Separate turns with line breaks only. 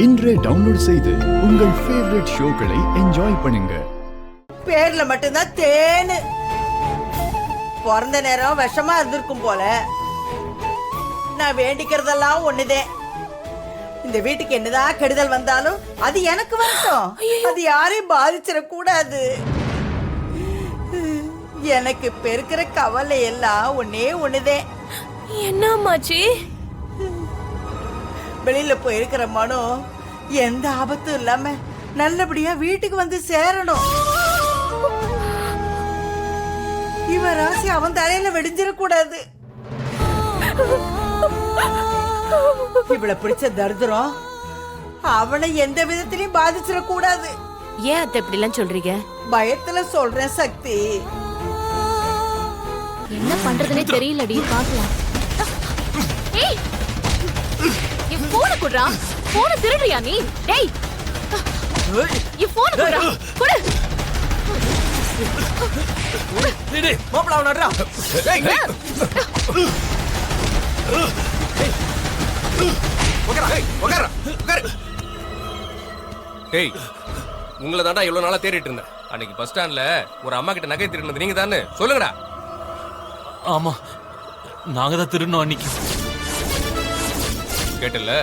இன்றே டவுன்லோட் செய்து உங்கள் ஃபேவரட் ஷோக்களை என்ஜாய் பண்ணுங்க.
பேர்ல மட்டும்தான் தேனு. பிறந்த நேரம் விஷமா இருந்திருக்கும் போல. நான் வேண்டிக்கிறதெல்லாம் ஒண்ணுதே. இந்த வீட்டுக்கு என்னதான் கெடுதல் வந்தாலும் அது எனக்கு வரட்டும். அது யாரையும் பாதிச்சிடக்கூடாது. எனக்கு பெருக்கிற கவலை எல்லாம் ஒன்னே ஒண்ணுதே.
என்னமாச்சி?
வெளியில போயிருக்கிற மனு எந்த ஆபத்தும் இல்லாம நல்லபடியா வீட்டுக்கு வந்து சேரணும். இவ ராசி அவன் தலையில வெடிஞ்சிடக்கூடாது. இவளை பிடிச்ச தரித்திரம் அவனை எந்த விதத்திலையும் பாதிச்சிடக்கூடாது.
ஏன் அத்தை இப்படி எல்லாம் சொல்றீங்க?
பயத்துல சொல்றேன் சக்தி.
என்ன பண்றதுனே தெரியலடி. பாக்கலாம். ஏய், என் போன குடுறா. போன திருடுறியா நீ? டேய், என் போன குடுறா. குடு.
டேய் மாப்ள அவன அடடா. டேய் உட்கார.
டேய், உங்களை தாண்டா இவ்வளவு நாளா தேடிட்டு இருந்தேன். அன்னைக்கு பஸ் ஸ்டாண்ட்ல ஒரு அம்மா கிட்ட நகை திருடினது நீங்க தானே? சொல்லுங்கடா.
ஆமா, நாங்க தான் திருடணும் அன்னைக்கு.
கேட்டல,